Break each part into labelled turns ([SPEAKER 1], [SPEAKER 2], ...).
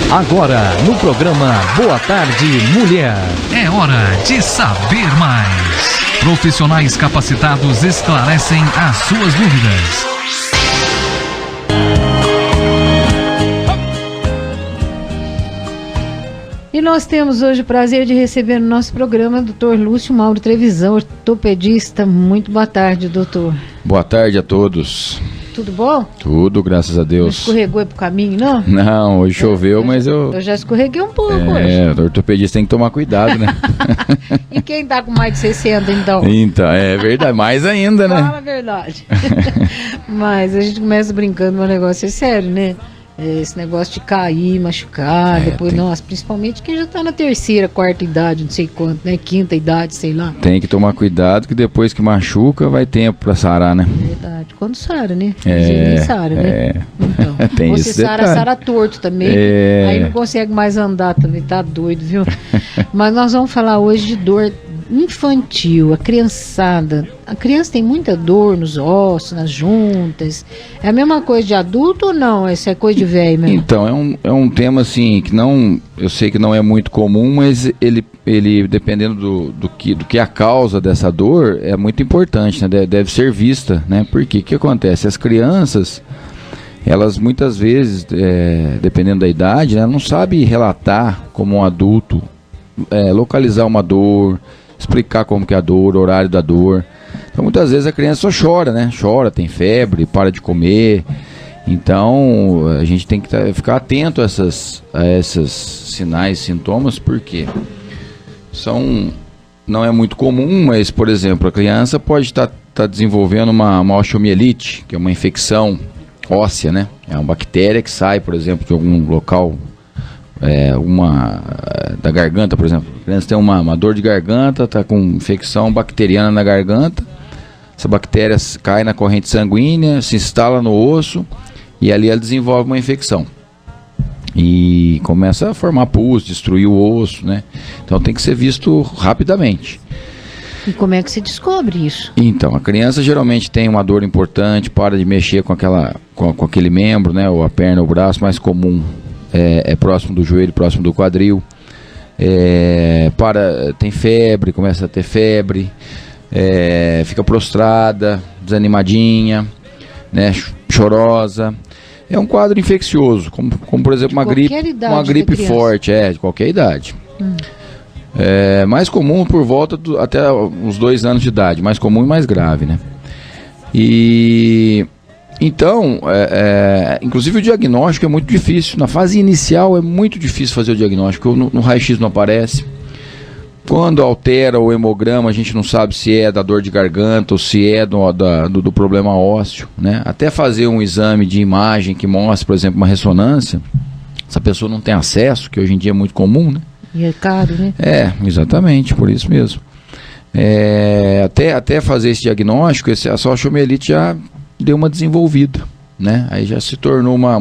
[SPEAKER 1] Agora, no programa Boa Tarde Mulher.
[SPEAKER 2] É hora de saber mais. Profissionais capacitados esclarecem as suas dúvidas.
[SPEAKER 3] E nós temos hoje o prazer de receber no nosso programa o Dr. Lúcio Mauro Trevisão, ortopedista. Muito boa tarde, doutor.
[SPEAKER 4] Boa tarde a todos.
[SPEAKER 3] Tudo bom?
[SPEAKER 4] Tudo, graças a Deus.
[SPEAKER 3] Não escorregou aí pro caminho, não?
[SPEAKER 4] Não, hoje choveu, mas eu
[SPEAKER 3] já escorreguei um pouco hoje.
[SPEAKER 4] O ortopedista tem que tomar cuidado, né?
[SPEAKER 3] E quem tá com mais de 60, então?
[SPEAKER 4] Então, é verdade, mais ainda, né?
[SPEAKER 3] Fala a verdade. Mas a gente começa brincando, mas o negócio é sério, né? Esse negócio de cair, machucar, depois, nossa, principalmente quem já tá na terceira, quarta idade, não sei quanto, né? Quinta idade, sei lá.
[SPEAKER 4] Tem que tomar cuidado que depois que machuca vai tempo pra sarar, né?
[SPEAKER 3] Verdade, quando sara, né? Nem sara, né? Então,
[SPEAKER 4] tem
[SPEAKER 3] você sara torto também, aí não consegue mais andar também, tá doido, viu? Mas nós vamos falar hoje de dor infantil, a criançada. A criança tem muita dor nos ossos, nas juntas. É a mesma coisa de adulto ou não? Essa é coisa de velho mesmo?
[SPEAKER 4] Então, é um tema assim que não, eu sei que não é muito comum, mas ele dependendo do que a causa dessa dor é muito importante, né? Deve ser vista, né? Porque o que acontece? As crianças, elas muitas vezes, dependendo da idade, né, não sabem relatar como um adulto, localizar uma dor, explicar como que é a dor, o horário da dor. Então muitas vezes a criança só chora, né? Chora, tem febre, para de comer. Então a gente tem que ficar atento a esses sinais, sintomas, porque não é muito comum, mas, por exemplo, a criança pode estar desenvolvendo uma osteomielite, que é uma infecção óssea, né? É uma bactéria que sai, por exemplo, de algum local, da garganta, por exemplo. A criança tem uma dor de garganta, está com infecção bacteriana na garganta. Essa bactéria cai na corrente sanguínea, se instala no osso e ali ela desenvolve uma infecção. E começa a formar pus, destruir o osso, né? Então tem que ser visto rapidamente.
[SPEAKER 3] E como é que se descobre isso?
[SPEAKER 4] Então, a criança geralmente tem uma dor importante, para de mexer com aquele membro, né? Ou a perna, ou o braço. Mais comum é próximo do joelho, próximo do quadril. Tem febre, começa a ter febre, fica prostrada, desanimadinha, né? Chorosa. É um quadro infeccioso, como por exemplo uma gripe forte, de qualquer idade. É mais comum por volta até uns 2 anos de idade, mais comum e mais grave, né? E então, inclusive o diagnóstico é muito difícil. Na fase inicial é muito difícil fazer o diagnóstico, no raio-x não aparece. Quando altera o hemograma, a gente não sabe se é da dor de garganta ou se é do problema ósseo, né? Até fazer um exame de imagem que mostre, por exemplo, uma ressonância, essa pessoa não tem acesso, que hoje em dia é muito comum, né?
[SPEAKER 3] E é caro, né?
[SPEAKER 4] Exatamente, por isso mesmo. Até fazer esse diagnóstico, a osteomielite já deu uma desenvolvida, né? Aí já se tornou uma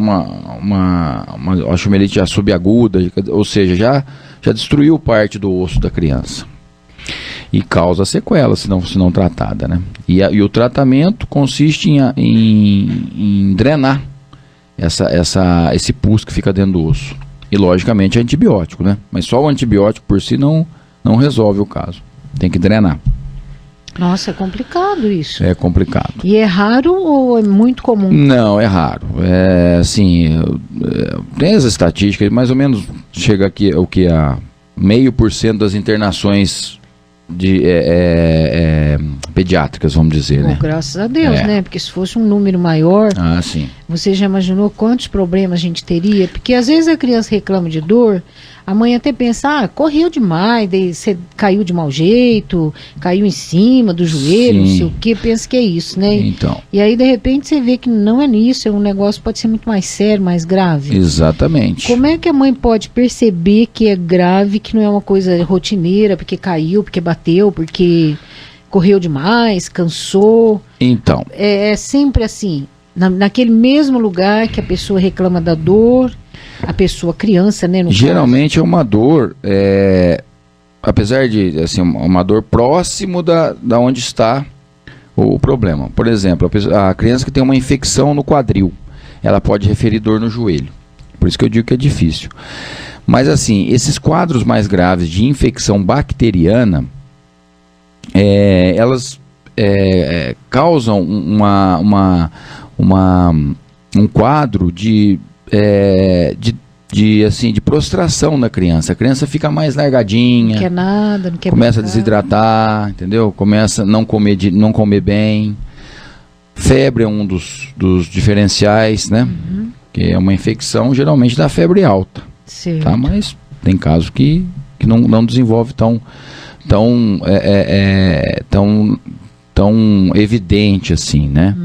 [SPEAKER 4] osteomielite já subaguda, ou seja, já destruiu parte do osso da criança e causa sequela se não tratada, né? E o tratamento consiste em drenar esse pus que fica dentro do osso, e logicamente é antibiótico, né? Mas só o antibiótico por si não resolve o caso, tem que drenar.
[SPEAKER 3] Nossa, é complicado isso.
[SPEAKER 4] É complicado.
[SPEAKER 3] E é raro ou é muito comum?
[SPEAKER 4] Não, é raro. Tem as estatísticas, mais ou menos chega aqui o que a 0,5% das internações pediátricas, vamos dizer, né?
[SPEAKER 3] Graças a Deus, né? Porque se fosse um número maior,
[SPEAKER 4] sim.
[SPEAKER 3] Você já imaginou quantos problemas a gente teria? Porque às vezes a criança reclama de dor, a mãe até pensa, correu demais, daí você caiu de mau jeito, caiu em cima do joelho, não sei o que, pensa que é isso, né?
[SPEAKER 4] Então.
[SPEAKER 3] E aí de repente você vê que não é nisso, é um negócio que pode ser muito mais sério, mais grave.
[SPEAKER 4] Exatamente.
[SPEAKER 3] Como é que a mãe pode perceber que é grave, que não é uma coisa rotineira, porque caiu, porque bateu, porque correu demais, cansou?
[SPEAKER 4] Então.
[SPEAKER 3] É sempre assim, naquele mesmo lugar que a pessoa reclama da dor, a pessoa criança, né?
[SPEAKER 4] Geralmente é uma dor, apesar de assim, uma dor próximo da onde está o problema. Por exemplo, a criança que tem uma infecção no quadril, ela pode referir dor no joelho. Por isso que eu digo que é difícil. Mas assim, esses quadros mais graves de infecção bacteriana, elas causam um quadro de prostração na criança. A criança fica mais largadinha,
[SPEAKER 3] não quer nada, não quer
[SPEAKER 4] começa
[SPEAKER 3] brincar.
[SPEAKER 4] a desidratar, entendeu? Começa a não comer bem. Febre é um dos diferenciais, né? Que é uma infecção geralmente da febre alta.
[SPEAKER 3] Sim.
[SPEAKER 4] Tá? Mas tem casos que não desenvolve tão evidente assim, né?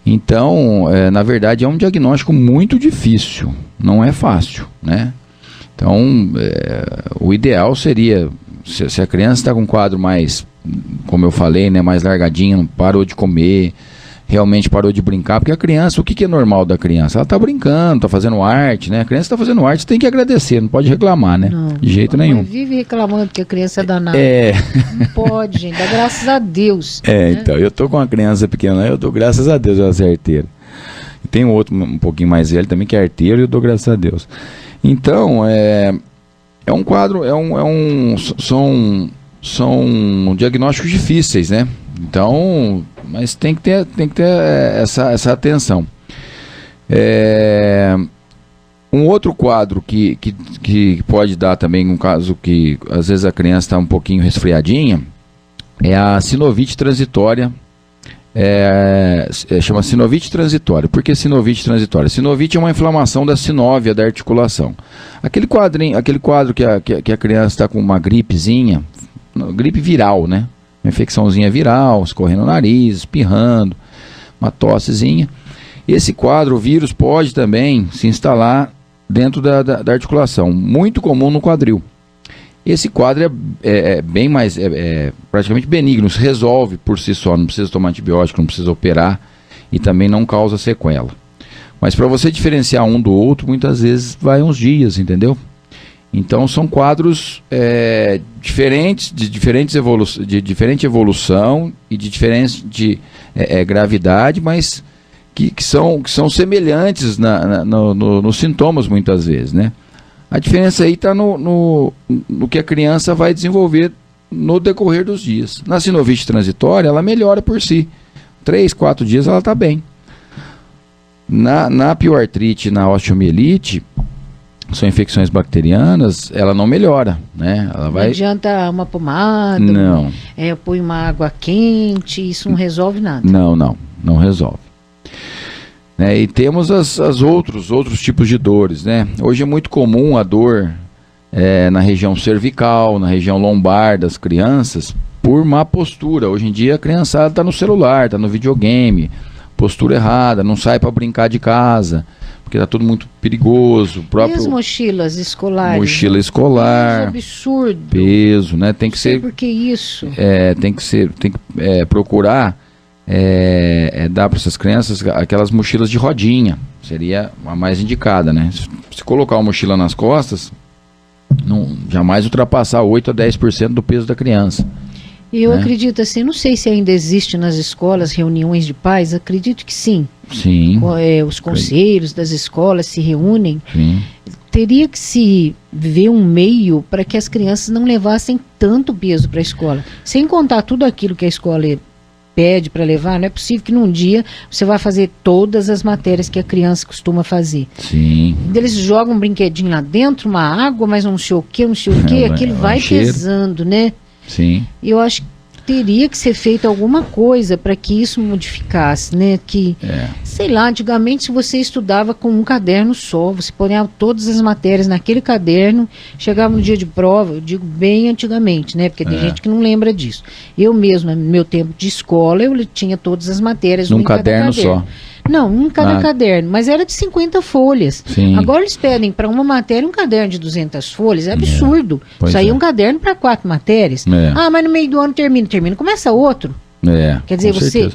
[SPEAKER 4] Então, na verdade, é um diagnóstico muito difícil, não é fácil, né? Então, o ideal seria, se a criança está com um quadro mais, como eu falei, né, mais largadinho, parou de comer, realmente parou de brincar, porque a criança, o que é normal da criança? Ela está brincando, está fazendo arte, né? A criança está fazendo arte, você tem que agradecer, não pode reclamar, né?
[SPEAKER 3] Não,
[SPEAKER 4] de jeito nenhum.
[SPEAKER 3] Vive reclamando que a criança é danada. Não pode, gente, dá graças a Deus. Né?
[SPEAKER 4] Então, eu tô com uma criança pequena, eu dou graças a Deus ela ser arteira. E tem um outro um pouquinho mais velho também que é arteiro e eu dou graças a Deus. Então, é um quadro, são diagnósticos difíceis, né? Então, mas tem que ter essa atenção. Um outro quadro que pode dar também, um caso que às vezes a criança está um pouquinho resfriadinha, é a sinovite transitória. Chama sinovite transitória. Por que sinovite transitória? Sinovite é uma inflamação da sinóvia da articulação. Aquele quadro que a criança está com uma gripezinha, gripe viral, né? Uma infecçãozinha viral, escorrendo o nariz, espirrando, uma tossezinha. Esse quadro, o vírus pode também se instalar dentro da articulação, muito comum no quadril. Esse quadro é bem mais, praticamente benigno, se resolve por si só, não precisa tomar antibiótico, não precisa operar e também não causa sequela. Mas para você diferenciar um do outro, muitas vezes vai uns dias, entendeu? Então são quadros diferentes, de diferente evolução e de diferente gravidade, que são semelhantes nos sintomas muitas vezes, né? A diferença aí está no que a criança vai desenvolver no decorrer dos dias. Na sinovite transitória, ela melhora por si. 3, 4 dias ela está bem. Na pioartrite, na osteomielite, são infecções bacterianas, ela não melhora, né? Ela vai...
[SPEAKER 3] Não adianta uma pomada,
[SPEAKER 4] não.
[SPEAKER 3] Põe uma água quente, isso não resolve nada.
[SPEAKER 4] Não resolve. E temos os outros tipos de dores, né? Hoje é muito comum a dor na região cervical, na região lombar das crianças, por má postura. Hoje em dia a criançada está no celular, está no videogame, postura errada, não sai para brincar de casa, porque está tudo muito perigoso.
[SPEAKER 3] E as mochilas escolares?
[SPEAKER 4] Mochila escolar.
[SPEAKER 3] Peso absurdo.
[SPEAKER 4] Peso, né? Tem que ser...
[SPEAKER 3] Por que isso?
[SPEAKER 4] Tem que procurar... dar para essas crianças aquelas mochilas de rodinha, seria a mais indicada, né? Se colocar uma mochila nas costas, jamais ultrapassar 8 a 10% do peso da criança.
[SPEAKER 3] Eu acredito assim, não sei se ainda existe nas escolas reuniões de pais, acredito que sim.
[SPEAKER 4] Sim.
[SPEAKER 3] Os conselhos das escolas se reúnem.
[SPEAKER 4] Sim.
[SPEAKER 3] Teria que se ver um meio para que as crianças não levassem tanto peso para a escola. Sem contar tudo aquilo que a escola pede para levar, não é possível que num dia você vá fazer todas as matérias que a criança costuma fazer.
[SPEAKER 4] Sim.
[SPEAKER 3] Eles jogam um brinquedinho lá dentro, uma água, mas não sei o que, aquilo vai pesando, né?
[SPEAKER 4] Sim.
[SPEAKER 3] Eu acho que teria que ser feita alguma coisa para que isso modificasse, né? Sei lá, antigamente se você estudava com um caderno só, você ponha todas as matérias naquele caderno, chegava no dia de prova, eu digo bem antigamente, né? Porque tem gente que não lembra disso. Eu mesmo, no meu tempo de escola, eu tinha todas as matérias
[SPEAKER 4] num caderno só.
[SPEAKER 3] Não, em cada caderno, mas era de 50 folhas.
[SPEAKER 4] Sim.
[SPEAKER 3] Agora eles pedem para uma matéria um caderno de 200 folhas, é absurdo. Isso aí é um caderno para 4 matérias. Mas no meio do ano termina, começa outro. Quer dizer, você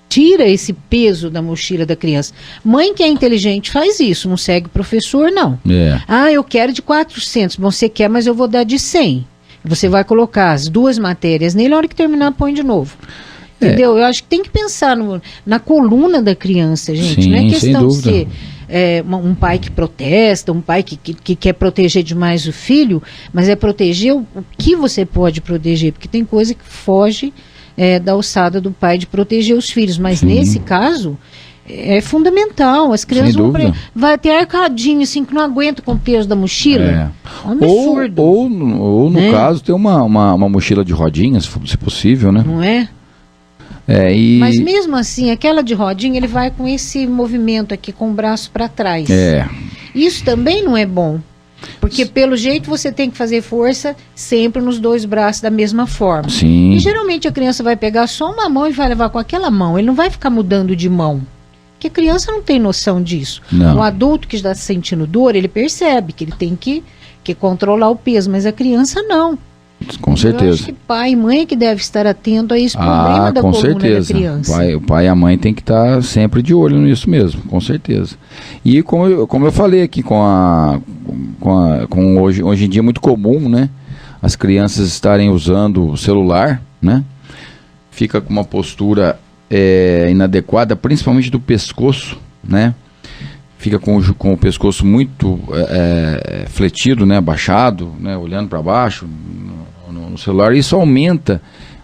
[SPEAKER 3] tira esse peso da mochila da criança. Mãe que é inteligente faz isso, não segue o professor, não. Eu quero de 400, você quer, mas eu vou dar de 100. Você vai colocar as 2 matérias nele, na hora que terminar põe de novo. Entendeu? Eu acho que tem que pensar na coluna da criança, gente.
[SPEAKER 4] Sim,
[SPEAKER 3] não é questão de ser um pai que protesta, um pai que quer proteger demais o filho, mas é proteger o que você pode proteger, porque tem coisa que foge da alçada do pai de proteger os filhos, mas nesse caso é fundamental. As crianças vai ter arcadinho assim que não aguenta com o peso da mochila. É um absurdo.
[SPEAKER 4] Ou no caso ter uma mochila de rodinhas, se possível, né?
[SPEAKER 3] Não é? Mas mesmo assim, aquela de rodinha, ele vai com esse movimento aqui, com o braço para trás. Isso também não é bom. Porque pelo jeito você tem que fazer força sempre nos 2 braços da mesma forma.
[SPEAKER 4] Sim.
[SPEAKER 3] E geralmente a criança vai pegar só uma mão e vai levar com aquela mão. Ele não vai ficar mudando de mão. Porque a criança não tem noção disso.
[SPEAKER 4] Não.
[SPEAKER 3] O adulto que está sentindo dor, ele percebe que ele tem que controlar o peso, mas a criança não.
[SPEAKER 4] Com certeza. Eu
[SPEAKER 3] acho que pai e mãe que deve estar atento a esse problema da coluna da criança.
[SPEAKER 4] O pai e a mãe tem que estar sempre de olho nisso mesmo, com certeza. E como eu falei aqui, hoje em dia é muito comum, né? As crianças estarem usando o celular, né? Fica com uma postura inadequada, principalmente do pescoço, né? Fica com o pescoço muito fletido, né? Abaixado, né? Olhando para baixo no celular. Isso aumenta,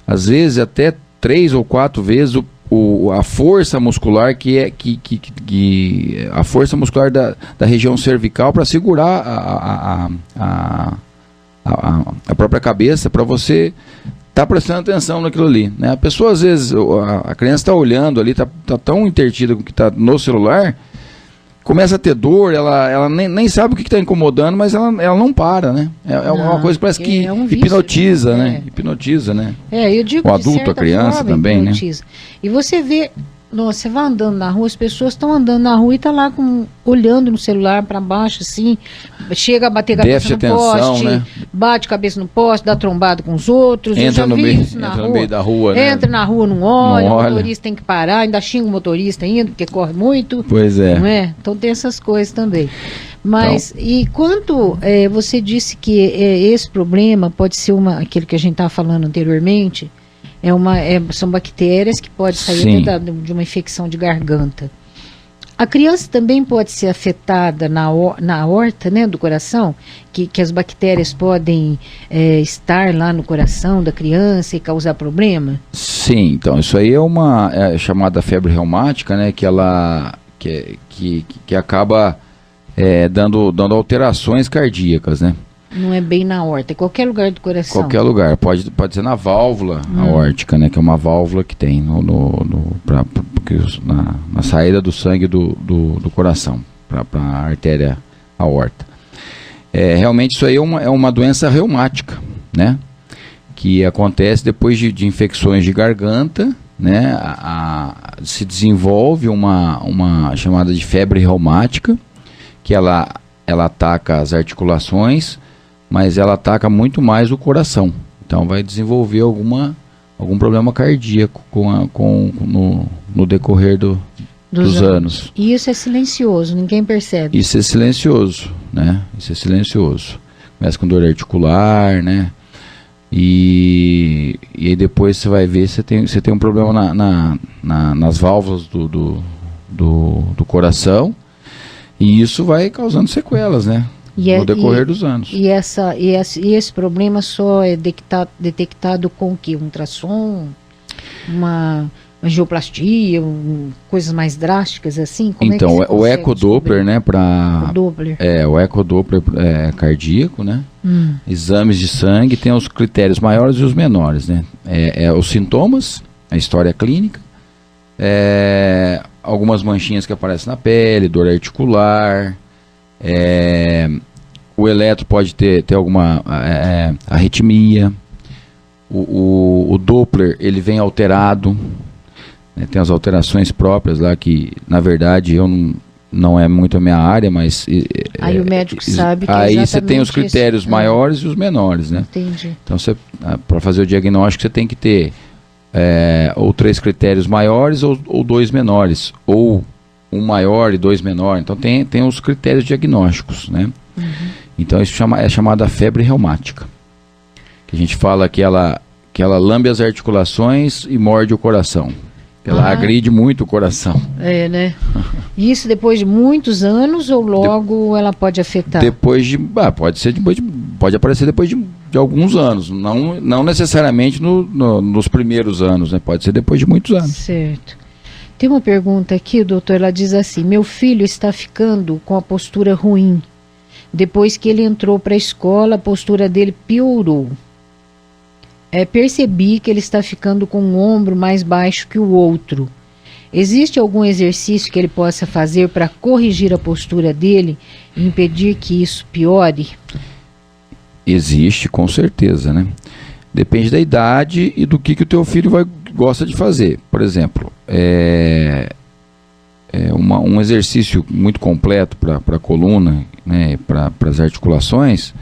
[SPEAKER 4] às vezes, até 3 ou 4 vezes a força muscular a força muscular da região cervical para segurar a própria cabeça, para você tá prestando atenção naquilo ali, né? A pessoa, às vezes, a criança está olhando ali, tá tão entretida com o que está no celular, começa a ter dor, ela nem sabe o que está incomodando, mas ela não para, né? Uma coisa que parece que hipnotiza, né? Hipnotiza, né?
[SPEAKER 3] Eu digo
[SPEAKER 4] o adulto, a criança também,
[SPEAKER 3] hipnotiza. Né? E você vê, você vai andando na rua, as pessoas estão andando na rua e tá lá olhando no celular para baixo, assim, chega a bater cabeça no poste, né? Bate cabeça no poste, dá trombada com os outros.
[SPEAKER 4] Entra no meio da rua, né?
[SPEAKER 3] Entra na rua, não olha, o motorista tem que parar, ainda xinga o motorista ainda, porque corre muito.
[SPEAKER 4] Pois é.
[SPEAKER 3] Não é? Então tem essas coisas também. Mas, e quanto você disse que esse problema pode ser aquilo que a gente estava falando anteriormente, são bactérias que podem sair até de uma infecção de garganta. A criança também pode ser afetada na aorta, né, do coração, que as bactérias podem estar lá no coração da criança e causar problema?
[SPEAKER 4] Sim, então isso aí é chamada febre reumática, né, que acaba dando alterações cardíacas, né?
[SPEAKER 3] Não é bem na aorta, é qualquer lugar do coração.
[SPEAKER 4] Qualquer lugar, pode ser na válvula aórtica, né, que é uma válvula que tem na saída do sangue do coração para a artéria aorta. Realmente isso aí é uma doença reumática, né, que acontece depois de infecções de garganta, né, se desenvolve uma chamada de febre reumática, que ela ataca as articulações, mas ela ataca muito mais o coração. Então vai desenvolver algum problema cardíaco no decorrer dos anos.
[SPEAKER 3] E isso é silencioso, ninguém percebe.
[SPEAKER 4] Isso é silencioso, né? Isso é silencioso. Começa com dor articular, né? E aí depois você vai ver, você tem um problema nas válvulas do coração, e isso vai causando sequelas, né? No decorrer dos anos.
[SPEAKER 3] E esse problema só é detectado com o quê? Um ultrassom? Uma angioplastia? Coisas mais drásticas assim? Como
[SPEAKER 4] então, o ecodoppler, né? O ecodoppler cardíaco, né? Exames de sangue, tem os critérios maiores e os menores, né? Os sintomas, a história clínica, algumas manchinhas que aparecem na pele, dor articular. O eletro pode ter alguma arritmia. O Doppler, ele vem alterado, né? Tem as alterações próprias lá que, na verdade, não é muito a minha área, mas
[SPEAKER 3] aí o médico sabe que
[SPEAKER 4] aí você tem os critérios maiores e os menores, né?
[SPEAKER 3] Entendi.
[SPEAKER 4] Então para fazer o diagnóstico você tem que ter ou 3 critérios maiores ou 2 menores, ou 1 maior e 2 menores. Então tem os critérios diagnósticos, né? Então isso é chamada febre reumática, que a gente fala que ela lambe as articulações e morde o coração. Ela agride muito o coração.
[SPEAKER 3] Né? E isso depois de muitos anos ou logo ela pode afetar?
[SPEAKER 4] Pode aparecer depois de alguns anos, não necessariamente nos primeiros anos, né? Pode ser depois de muitos anos.
[SPEAKER 3] Certo. Tem uma pergunta aqui, doutor, ela diz assim: meu filho está ficando com a postura ruim. Depois que ele entrou para a escola, a postura dele piorou. Percebi que ele está ficando com um ombro mais baixo que o outro. Existe algum exercício que ele possa fazer para corrigir a postura dele e impedir que isso piore?
[SPEAKER 4] Existe, com certeza, né? Depende da idade e do que o teu filho gosta de fazer. Por exemplo, um exercício muito completo para a coluna, né, para as articulações,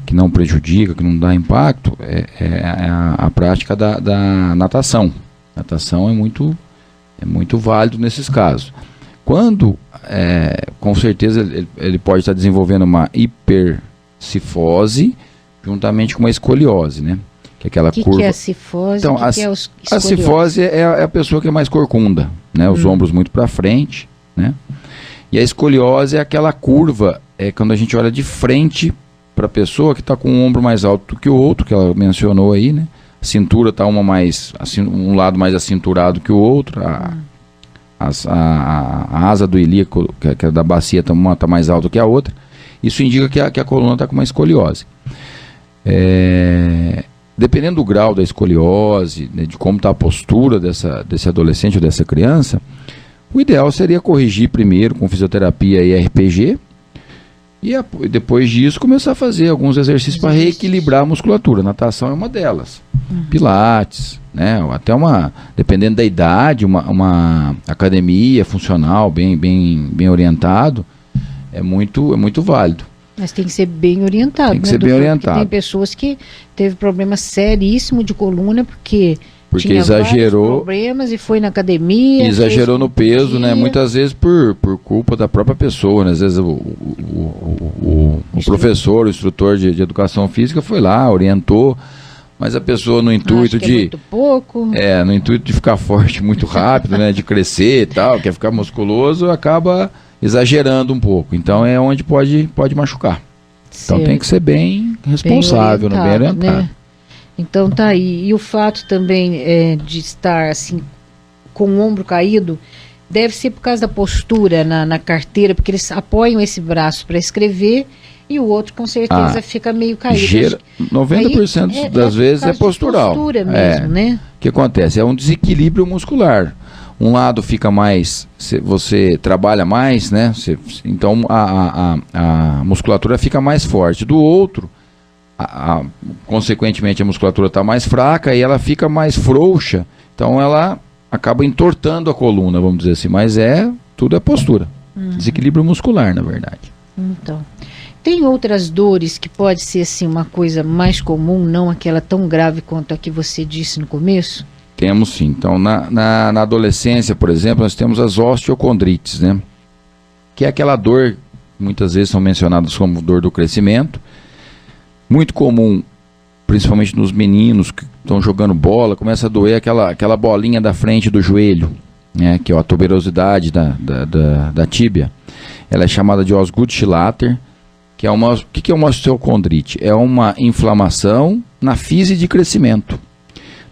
[SPEAKER 4] que não prejudica, que não dá impacto, é a prática da natação. Natação é muito válido nesses casos. Quando, com certeza, ele pode estar desenvolvendo uma hipercifose juntamente com uma escoliose, né? Que é aquela curva.
[SPEAKER 3] Que é a cifose?
[SPEAKER 4] Então, a cifose é a pessoa que é mais corcunda, né? Os ombros muito para frente, né? E a escoliose é aquela curva, quando a gente olha de frente para a pessoa que está com um ombro mais alto do que o outro, que ela mencionou aí, né? A cintura está um lado mais acinturado que o outro, a asa do ilíaco, que é da bacia, está mais alta que a outra. Isso indica que a coluna está com uma escoliose. Dependendo do grau da escoliose, né, de como está a postura desse adolescente ou dessa criança, o ideal seria corrigir primeiro com fisioterapia e RPG, e depois disso começar a fazer alguns exercícios para reequilibrar a musculatura. Natação é uma delas. Pilates, né? Até dependendo da idade, uma academia funcional, bem orientado, é muito válido.
[SPEAKER 3] Mas tem que ser bem orientado.
[SPEAKER 4] Tem que ser bem orientado.
[SPEAKER 3] Tem pessoas que teve problema seríssimo de coluna porque tinha
[SPEAKER 4] exagerou
[SPEAKER 3] problemas e foi na academia.
[SPEAKER 4] Exagerou no peso, né? Muitas vezes por culpa da própria pessoa, né? Às vezes o professor, o instrutor de educação física foi lá, orientou, mas a pessoa no intuito
[SPEAKER 3] muito pouco.
[SPEAKER 4] No intuito de ficar forte muito rápido, né? De crescer e tal, quer ficar musculoso, acaba exagerando um pouco. Então é onde pode machucar. Certo. Então tem que ser bem responsável, bem orientado. Né?
[SPEAKER 3] Então tá aí. E o fato também de estar assim com o ombro caído deve ser por causa da postura na carteira, porque eles apoiam esse braço para escrever e o outro com certeza fica meio caído.
[SPEAKER 4] 90% das vezes é postural.
[SPEAKER 3] Postura mesmo, né?
[SPEAKER 4] O que acontece? É um desequilíbrio muscular. Um lado fica mais, você trabalha mais, né? Então a musculatura fica mais forte. Do outro, consequentemente a musculatura está mais fraca e ela fica mais frouxa. Então ela acaba entortando a coluna, vamos dizer assim. Mas tudo é postura. Desequilíbrio muscular, na verdade.
[SPEAKER 3] Então, tem outras dores que pode ser assim uma coisa mais comum, não aquela tão grave quanto a que você disse no começo?
[SPEAKER 4] Temos sim. Então, na adolescência, por exemplo, nós temos as osteocondrites, né? Que é aquela dor, muitas vezes são mencionadas como dor do crescimento, muito comum, principalmente nos meninos que estão jogando bola, começa a doer aquela bolinha da frente do joelho, né? Que é a tuberosidade da tíbia. Ela é chamada de Osgood-Schlatter, que é o que é uma osteocondrite? É uma inflamação na fise de crescimento.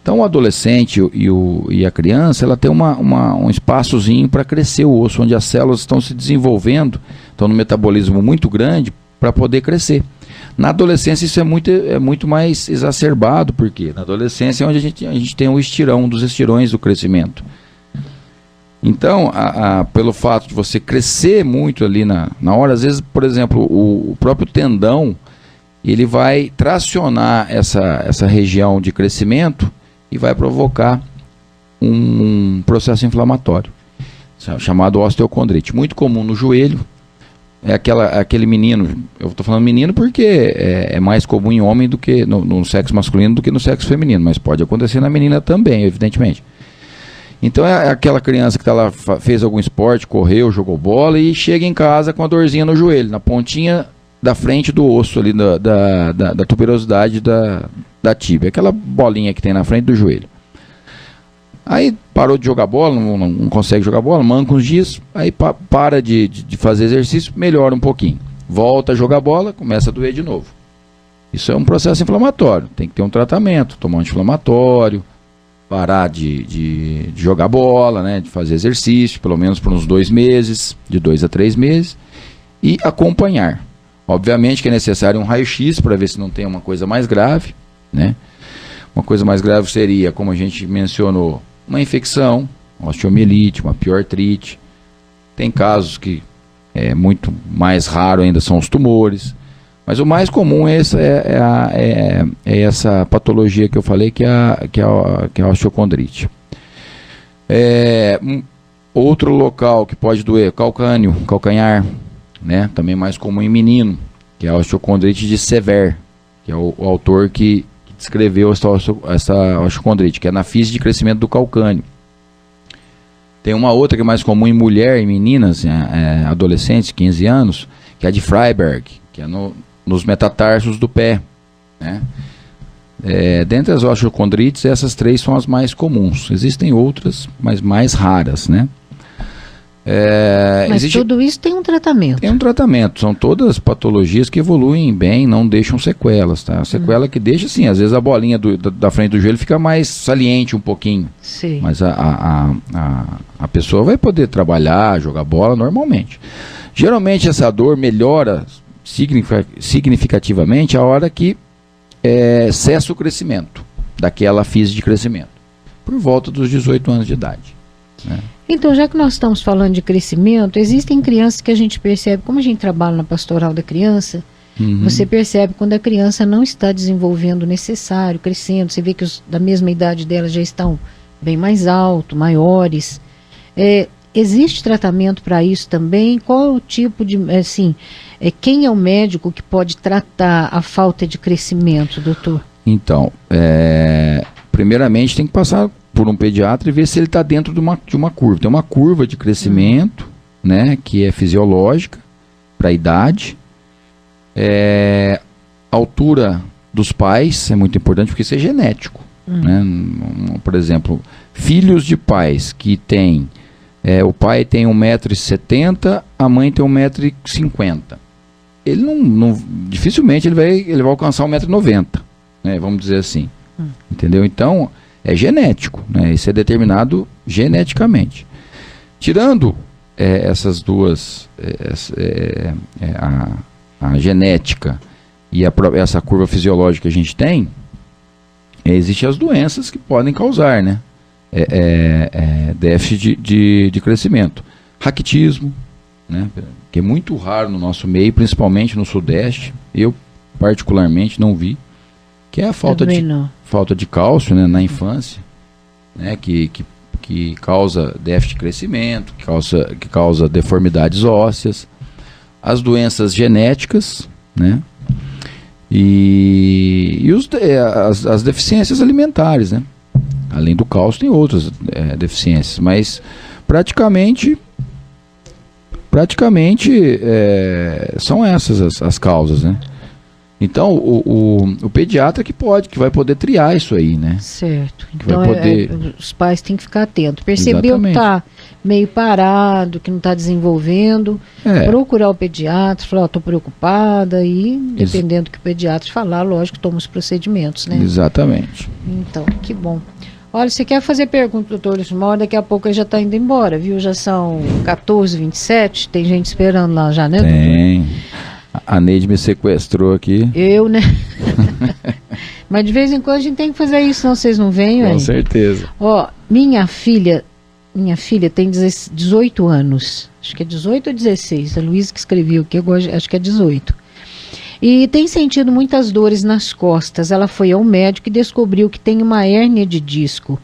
[SPEAKER 4] Então o adolescente e a criança, ela tem um espaçozinho para crescer o osso, onde as células estão se desenvolvendo, estão no metabolismo muito grande para poder crescer. Na adolescência isso é muito mais exacerbado, porque na adolescência é onde a gente tem um dos estirões do crescimento. Então, pelo fato de você crescer muito ali na hora, às vezes, por exemplo, o próprio tendão, ele vai tracionar essa região de crescimento e vai provocar um processo inflamatório, chamado osteocondrite. Muito comum no joelho, aquele menino, eu estou falando menino porque é mais comum em homem do que no sexo masculino do que no sexo feminino, mas pode acontecer na menina também, evidentemente. Então é aquela criança que está lá, fez algum esporte, correu, jogou bola e chega em casa com a dorzinha no joelho, na pontinha da frente do osso ali, da tuberosidade da tíbia, aquela bolinha que tem na frente do joelho. Aí parou de jogar bola, não consegue jogar bola, manca uns dias, aí para de fazer exercício, melhora um pouquinho. Volta a jogar bola, começa a doer de novo. Isso é um processo inflamatório, tem que ter um tratamento, tomar um anti-inflamatório, parar de jogar bola, né, de fazer exercício, pelo menos por uns 2 meses, de 2 a 3 meses, e acompanhar. Obviamente que é necessário um raio-x para ver se não tem uma coisa mais grave, né? Uma coisa mais grave seria, como a gente mencionou, uma infecção, uma osteomielite, uma piortrite. Tem casos que é muito mais raro ainda, são os tumores. Mas o mais comum é essa patologia que eu falei, que é a osteocondrite. Outro local que pode doer, calcanhar, né? Também mais comum em menino, que é a osteocondrite de Sever, que é o autor que descreveu essa osteocondrite, que é na fise de crescimento do calcânio. Tem uma outra que é mais comum em mulher, em meninas, adolescentes, 15 anos, que é a de Freiberg, que é nos metatarsos do pé, né? Dentre as osteocondrites, essas 3 são as mais comuns. Existem outras, mas mais raras, né?
[SPEAKER 3] Mas tudo isso tem um tratamento.
[SPEAKER 4] Tem um tratamento, são todas patologias que evoluem bem, não deixam sequelas, tá? A sequela que deixa, assim, às vezes a bolinha da frente do joelho fica mais saliente um pouquinho.
[SPEAKER 3] Sim.
[SPEAKER 4] Mas a pessoa vai poder trabalhar, jogar bola normalmente. Geralmente essa dor melhora significativamente a hora que cessa o crescimento daquela fise de crescimento, por volta dos 18 anos de idade, né?
[SPEAKER 3] Então, já que nós estamos falando de crescimento, existem crianças que a gente percebe, como a gente trabalha na pastoral da criança, você percebe quando a criança não está desenvolvendo o necessário, crescendo, você vê que os da mesma idade dela já estão bem mais altos, maiores. Existe tratamento para isso também? Qual é o tipo de, quem é o médico que pode tratar a falta de crescimento, doutor? Então,
[SPEAKER 4] primeiramente tem que passar por um pediatra e ver se ele está dentro de uma curva. Tem uma curva de crescimento, né, que é fisiológica para a idade. Altura dos pais é muito importante porque isso é genético, né? Por exemplo, filhos de pais que têm o pai tem 1,70 m, a mãe tem 1,50 m. Ele dificilmente ele vai alcançar 1,90 m, né, vamos dizer assim. Entendeu? Então, é genético, né? Isso é determinado geneticamente. Tirando essas duas, a genética e essa curva fisiológica que a gente tem, existem as doenças que podem causar, né? Déficit de crescimento. Raquitismo, né? Que é muito raro no nosso meio, principalmente no Sudeste. Eu, particularmente, não vi. Que é a falta de cálcio, né, na infância, né, que causa déficit de crescimento, que causa deformidades ósseas, as doenças genéticas, né, e as deficiências alimentares, né. Além do cálcio tem outras deficiências, mas praticamente são essas as causas, né. Então, o pediatra que vai poder triar isso aí, né?
[SPEAKER 3] Certo. Então, os pais têm que ficar atentos. Percebeu que está meio parado, que não está desenvolvendo, procurar o pediatra, falar, estou preocupada, e dependendo do que o pediatra falar, lógico, toma os procedimentos, né? Exatamente. Então, que bom. Olha, você quer fazer pergunta, doutor Lismar? Daqui a pouco ele já está indo embora, viu? Já são 14h27, tem gente esperando lá já, né, doutor? Tem.
[SPEAKER 4] A Neide me sequestrou aqui.
[SPEAKER 3] Eu, né? Mas de vez em quando a gente tem que fazer isso, senão vocês não vêm.
[SPEAKER 4] Com certeza.
[SPEAKER 3] Ó, minha filha tem 18 anos. Acho que é 18 ou 16. A Luísa que escreveu aqui, acho que é 18. E tem sentido muitas dores nas costas. Ela foi ao médico e descobriu que tem uma hérnia de disco.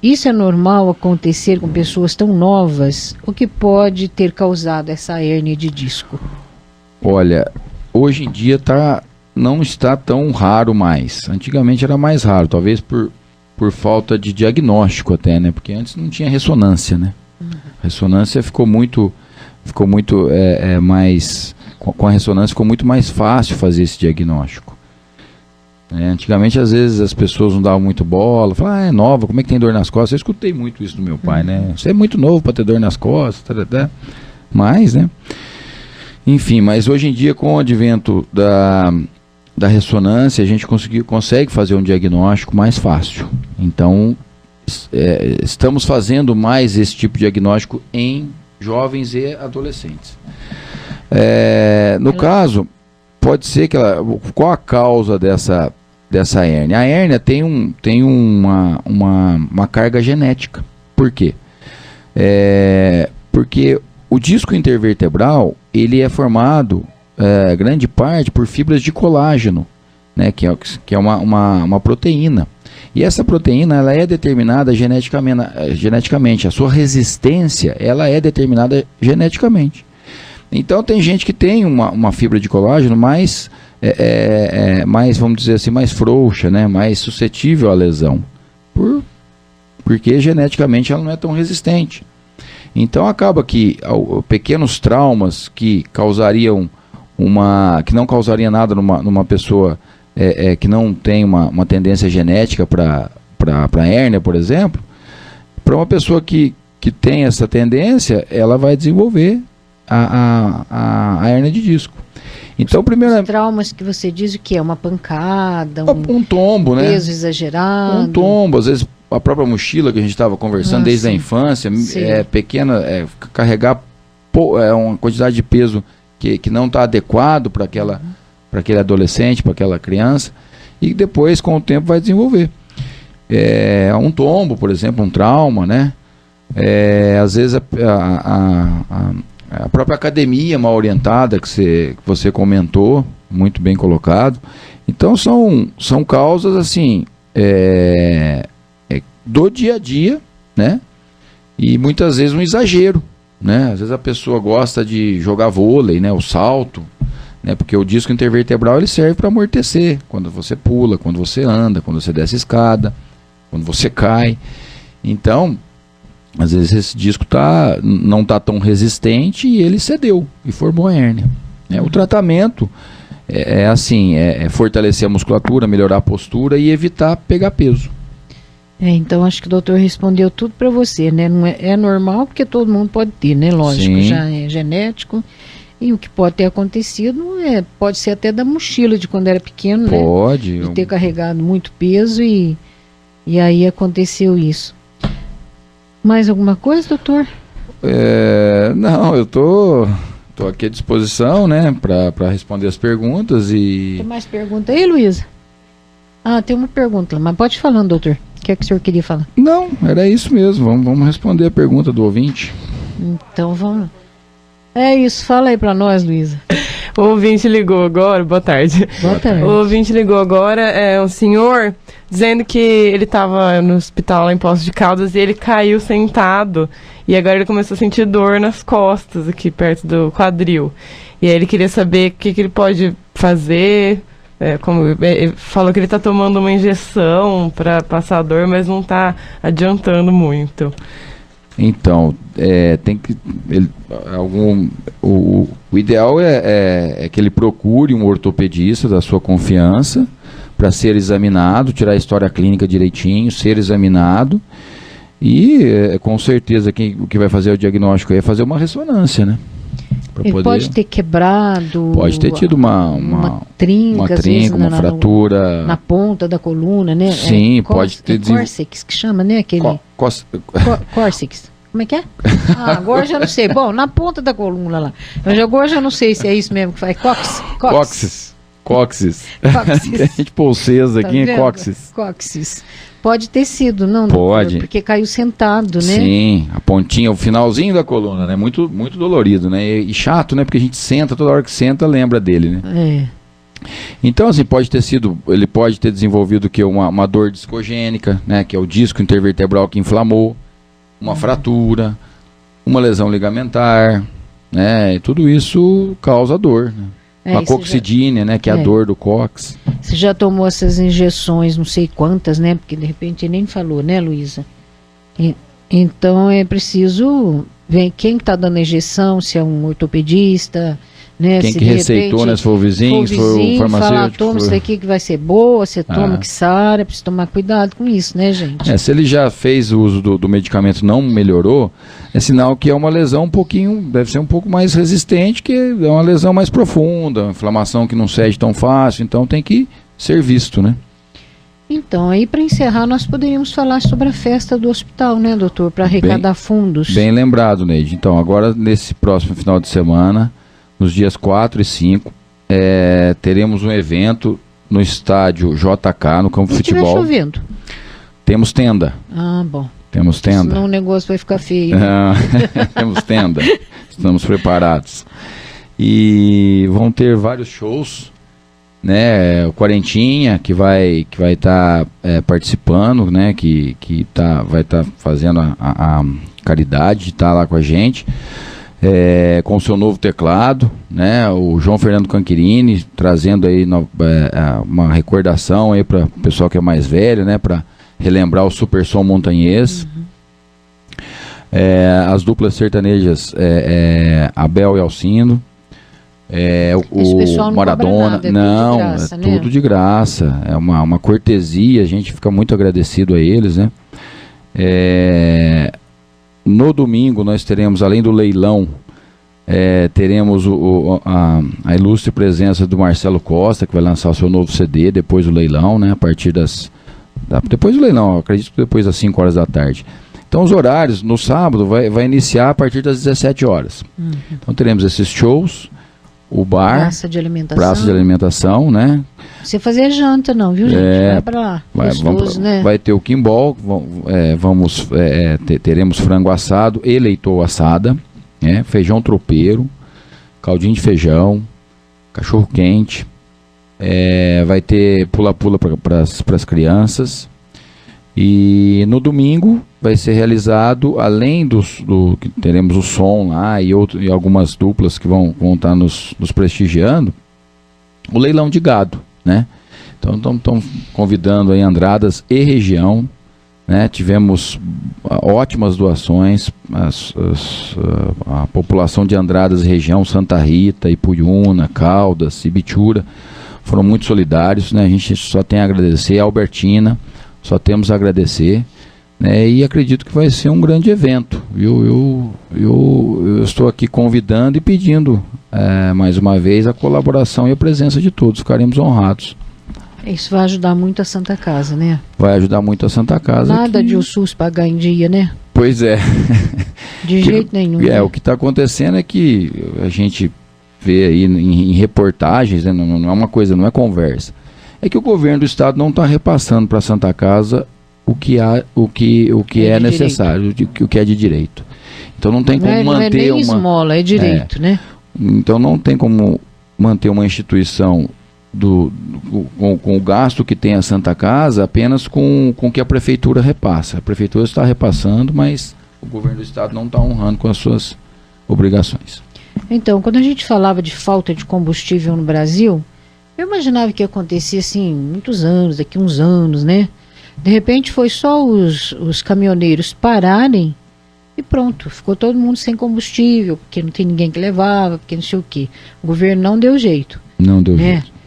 [SPEAKER 3] Isso é normal acontecer com pessoas tão novas? O que pode ter causado essa hérnia de disco?
[SPEAKER 4] Olha, hoje em dia não está tão raro mais. Antigamente era mais raro, talvez por falta de diagnóstico até, né? Porque antes não tinha ressonância, né? A ressonância ficou muito mais... Com a ressonância ficou muito mais fácil fazer esse diagnóstico. Antigamente, às vezes, as pessoas não davam muito bola, falavam, é nova, como é que tem dor nas costas? Eu escutei muito isso do meu pai, né? Você é muito novo para ter dor nas costas, mas, né? Enfim, mas hoje em dia, com o advento da ressonância, a gente consegue fazer um diagnóstico mais fácil. Então, estamos fazendo mais esse tipo de diagnóstico em jovens e adolescentes. No caso, pode ser que qual a causa dessa hérnia? A hérnia tem uma carga genética. Por quê? Porque o disco intervertebral, ele é formado, grande parte, por fibras de colágeno, né, que é uma proteína. E essa proteína, ela é determinada geneticamente. A sua resistência, ela é determinada geneticamente. Então, tem gente que tem uma fibra de colágeno mais, vamos dizer assim, mais frouxa, né, mais suscetível à lesão. Porque geneticamente ela não é tão resistente. Então, acaba que pequenos traumas que não causariam nada numa pessoa que não tem uma tendência genética para hérnia, por exemplo, para uma pessoa que tem essa tendência, ela vai desenvolver a hérnia de disco. Então, primeiro,
[SPEAKER 3] os traumas que você diz, o que é? Uma pancada?
[SPEAKER 4] Um tombo, né?
[SPEAKER 3] Peso exagerado?
[SPEAKER 4] Um tombo, às vezes a própria mochila que a gente estava conversando desde a infância, pequena, carregar uma quantidade de peso que não está adequado para aquele adolescente, para aquela criança, e depois, com o tempo, vai desenvolver. Um tombo, por exemplo, um trauma, né? Às vezes a própria academia mal orientada que você comentou, muito bem colocado. Então são causas assim do dia a dia, né? E muitas vezes um exagero, né? Às vezes a pessoa gosta de jogar vôlei, né? O salto, né? Porque o disco intervertebral, ele serve para amortecer quando você pula, quando você anda, quando você desce escada, quando você cai. Então, às vezes esse disco não está tão resistente e ele cedeu e formou a hérnia. O tratamento é fortalecer a musculatura, melhorar a postura e evitar pegar peso.
[SPEAKER 3] Então acho que o doutor respondeu tudo para você, né? Não é normal porque todo mundo pode ter, né? Lógico, sim, já é genético. E o que pode ter acontecido pode ser até da mochila de quando era pequeno,
[SPEAKER 4] pode,
[SPEAKER 3] né? De ter carregado muito peso e aí aconteceu isso. Mais alguma coisa, doutor?
[SPEAKER 4] Não, eu tô aqui à disposição, né, para responder as perguntas e...
[SPEAKER 3] Tem mais pergunta aí, Luísa? Tem uma pergunta, mas pode ir falando, doutor. O que é que o senhor queria falar?
[SPEAKER 4] Não, era isso mesmo. Vamos responder a pergunta do ouvinte.
[SPEAKER 3] Então vamos. É isso, fala aí para nós, Luísa.
[SPEAKER 5] O ouvinte ligou agora, boa tarde.
[SPEAKER 3] Boa tarde.
[SPEAKER 5] O ouvinte ligou agora, um senhor, dizendo que ele estava no hospital lá em Poços de Caldas e ele caiu sentado e agora ele começou a sentir dor nas costas, aqui perto do quadril. E aí ele queria saber o que ele pode fazer, ele falou que ele está tomando uma injeção para passar a dor, mas não está adiantando muito.
[SPEAKER 4] Então, tem que... O ideal é que ele procure um ortopedista da sua confiança para ser examinado, tirar a história clínica direitinho, ser examinado e com certeza o que vai fazer o diagnóstico é fazer uma ressonância, né?
[SPEAKER 3] Ele pode ter quebrado...
[SPEAKER 4] Pode ter tido uma trinca, uma fratura...
[SPEAKER 3] Na ponta da coluna, né?
[SPEAKER 4] Sim, pode ter...
[SPEAKER 3] Cóccix, que chama, né? Aquele... Cóccix. Como é que é? Agora já não sei. Bom, na ponta da coluna lá. Agora já não sei se é isso mesmo que faz. Cóccix.
[SPEAKER 4] Tem gente polcesa aqui, é cóccix.
[SPEAKER 3] Cóccix. Pode ter sido, não?
[SPEAKER 4] Pode.
[SPEAKER 3] Doutor, porque caiu sentado, né?
[SPEAKER 4] Sim, a pontinha, o finalzinho da coluna, né? Muito, muito dolorido, né? E chato, né? Porque a gente senta, toda hora que senta, lembra dele, né? Então, assim, ele pode ter desenvolvido uma dor discogênica, né? Que é o disco intervertebral que inflamou, uma fratura, uma lesão ligamentar, né? E tudo isso causa dor, né? A coxidínea, né? Que é a dor do cóccix.
[SPEAKER 3] Você já tomou essas injeções, não sei quantas, né? Porque de repente nem falou, né, Luísa? Então é preciso ver quem está dando a injeção, se é um ortopedista, Né?
[SPEAKER 4] Quem
[SPEAKER 3] se
[SPEAKER 4] que receitou, né? Se for o vizinho, se for o farmacêutico.
[SPEAKER 3] Falar, toma isso daqui que vai ser boa, você toma que sara, precisa tomar cuidado com isso, né, gente?
[SPEAKER 4] Se ele já fez o uso do medicamento e não melhorou, é sinal que é uma lesão deve ser um pouco mais resistente, que é uma lesão mais profunda, uma inflamação que não cede tão fácil, então tem que ser visto, né?
[SPEAKER 3] Então, aí para encerrar, nós poderíamos falar sobre a festa do hospital, né, doutor, para arrecadar fundos.
[SPEAKER 4] Bem lembrado, Neide. Então, agora, nesse próximo final de semana, nos dias 4 e 5, teremos um evento no estádio JK, no campo de futebol.
[SPEAKER 3] Se estiver chovendo.
[SPEAKER 4] Temos tenda.
[SPEAKER 3] Ah, bom.
[SPEAKER 4] Temos tenda.
[SPEAKER 3] Senão o negócio vai ficar feio. Né?
[SPEAKER 4] Temos tenda. Estamos preparados. E vão ter vários shows, né? O Quarentinha, que vai estar participando, né? Que vai estar fazendo a caridade de estar lá com a gente. Com o seu novo teclado, né? O João Fernando Canquirini trazendo aí uma recordação aí para o pessoal que é mais velho, né? Para relembrar o Super Som Montanhês. As duplas sertanejas Abel e Alcindo, o Maradona. Não, graça, é tudo de graça. É uma cortesia, a gente fica muito agradecido a eles, né? No domingo nós teremos, além do leilão, teremos a ilustre presença do Marcelo Costa, que vai lançar o seu novo CD depois do leilão, né? A partir depois do leilão, acredito que depois das 5 horas da tarde. Então os horários, no sábado, vai iniciar a partir das 17 horas. Então teremos esses shows, o bar, praça de alimentação, né?
[SPEAKER 3] Você fazer janta não, viu, gente? Vai pra lá. Né?
[SPEAKER 4] Vai ter o quimbol, teremos frango assado e leitoa assada, né? Feijão tropeiro, caldinho de feijão, cachorro quente, vai ter pula-pula para as crianças. E no domingo vai ser realizado, além que teremos o som lá e algumas duplas que vão estar nos prestigiando, o leilão de gado, né? Então estão convidando aí Andradas e região, né? Tivemos ótimas doações, a população de Andradas e região, Santa Rita, Ipuiuna, Caldas, Ibitura, foram muito solidários, né? A gente só tem a agradecer, a Albertina, só temos a agradecer, né? E acredito que vai ser um grande evento. Eu estou aqui convidando e pedindo mais uma vez a colaboração e a presença de todos, ficaremos honrados.
[SPEAKER 3] Isso vai ajudar muito a Santa Casa, né?
[SPEAKER 4] Vai ajudar muito a Santa Casa.
[SPEAKER 3] Nada de o SUS pagar em dia, né?
[SPEAKER 4] Pois é.
[SPEAKER 3] De jeito nenhum. Né?
[SPEAKER 4] O que está acontecendo é que a gente vê aí em reportagens, né? Não é uma coisa, não é conversa. É que o governo do estado não está repassando para a Santa Casa o que é necessário, o que é de direito. Então não tem como manter
[SPEAKER 3] não é nem esmola, é direito, né?
[SPEAKER 4] Então não tem como manter uma instituição com o gasto que tem a Santa Casa apenas com o que a prefeitura repassa. A prefeitura está repassando, mas o governo do estado não está honrando com as suas obrigações.
[SPEAKER 3] Então, quando a gente falava de falta de combustível no Brasil, eu imaginava que ia acontecer assim, muitos anos, daqui uns anos, né? De repente foi só os caminhoneiros pararem e pronto, ficou todo mundo sem combustível, porque não tem ninguém que levava, porque não sei o quê. O governo não deu jeito.
[SPEAKER 4] Não deu jeito.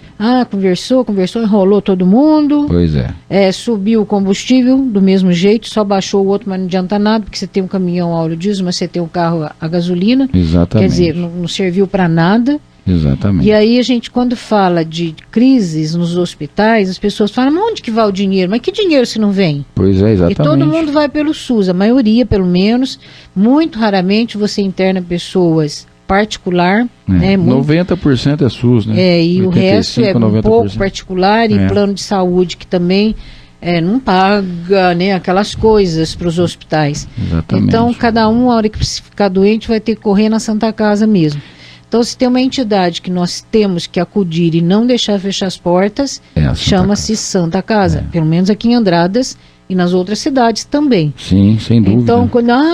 [SPEAKER 3] Conversou, enrolou todo mundo.
[SPEAKER 4] Pois é.
[SPEAKER 3] Subiu o combustível do mesmo jeito, só baixou o outro, mas não adianta nada, porque você tem um caminhão a óleo diesel, mas você tem um carro a gasolina.
[SPEAKER 4] Exatamente.
[SPEAKER 3] Quer dizer, não serviu para nada.
[SPEAKER 4] Exatamente.
[SPEAKER 3] E aí a gente, quando fala de crises nos hospitais, as pessoas falam, mas onde que vai o dinheiro? Mas que dinheiro se não vem?
[SPEAKER 4] Pois é, exatamente.
[SPEAKER 3] E todo mundo vai pelo SUS, a maioria pelo menos. Muito raramente você interna pessoas particular, né?
[SPEAKER 4] 90% é SUS, né?
[SPEAKER 3] E 85, o resto é um pouco particular e plano de saúde que também não paga, né, aquelas coisas para os hospitais.
[SPEAKER 4] Exatamente.
[SPEAKER 3] Então, cada um, a hora que ficar doente, vai ter que correr na Santa Casa mesmo. Então, se tem uma entidade que nós temos que acudir e não deixar fechar as portas, chama-se Santa Casa. Pelo menos aqui em Andradas e nas outras cidades também.
[SPEAKER 4] Sim, sem dúvida.
[SPEAKER 3] Então,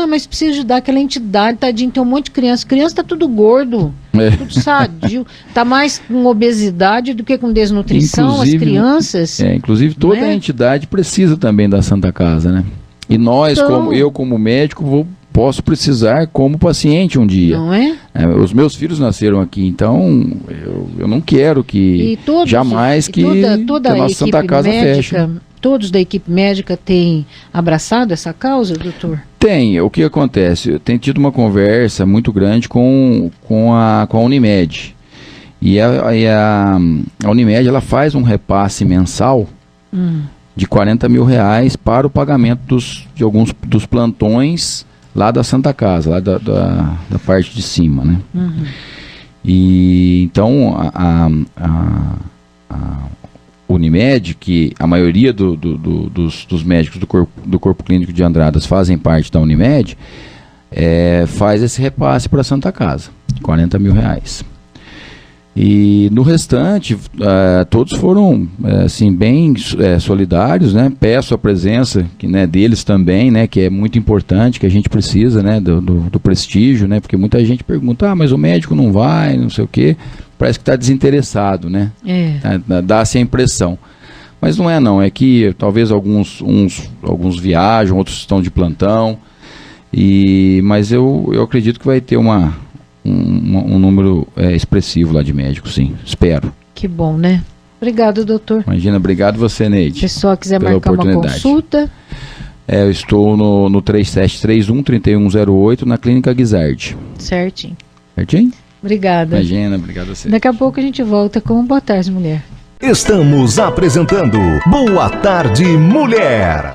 [SPEAKER 3] mas precisa ajudar aquela entidade, tadinho, tem um monte de criança. Criança tá tudo gordo, tudo sadio. Tá mais com obesidade do que com desnutrição, inclusive, as crianças.
[SPEAKER 4] Inclusive toda a entidade precisa também da Santa Casa, né? E nós, como médico, vou posso precisar como paciente um dia.
[SPEAKER 3] Não é?
[SPEAKER 4] Os meus filhos nasceram aqui, então eu não quero que jamais que
[SPEAKER 3] toda
[SPEAKER 4] a nossa Santa Casa feche.
[SPEAKER 3] Todos da equipe médica têm abraçado essa causa, doutor?
[SPEAKER 4] Tem. O que acontece? Tem tido uma conversa muito grande com a Unimed. E a Unimed, ela faz um repasse mensal de R$40 mil para o pagamento de alguns dos plantões lá da Santa Casa, lá da parte de cima, né? E então a Unimed, que a maioria dos médicos do Corpo Clínico de Andradas fazem parte da Unimed, faz esse repasse para a Santa Casa, R$40 mil. E no restante, todos foram assim, bem solidários, né? Peço a presença deles também, né? Que é muito importante, que a gente precisa, né? Do prestígio, né? Porque muita gente pergunta, mas o médico não vai, não sei o quê. Parece que está desinteressado, né? Dá-se a impressão. Mas não é não, é que talvez alguns viajam, outros estão de plantão. Mas eu acredito que vai ter um número expressivo lá de médicos, sim. Espero.
[SPEAKER 3] Que bom, né? Obrigado, doutor.
[SPEAKER 4] Imagina, obrigado você, Neide.
[SPEAKER 3] Se o pessoal quiser marcar uma consulta.
[SPEAKER 4] Eu estou no 3731-3108 na Clínica Guizard.
[SPEAKER 3] Certinho.
[SPEAKER 4] Certinho?
[SPEAKER 3] Obrigada.
[SPEAKER 4] Imagina, obrigado a você.
[SPEAKER 3] Daqui a pouco a gente volta com Boa Tarde, Mulher.
[SPEAKER 1] Estamos apresentando Boa Tarde, Mulher.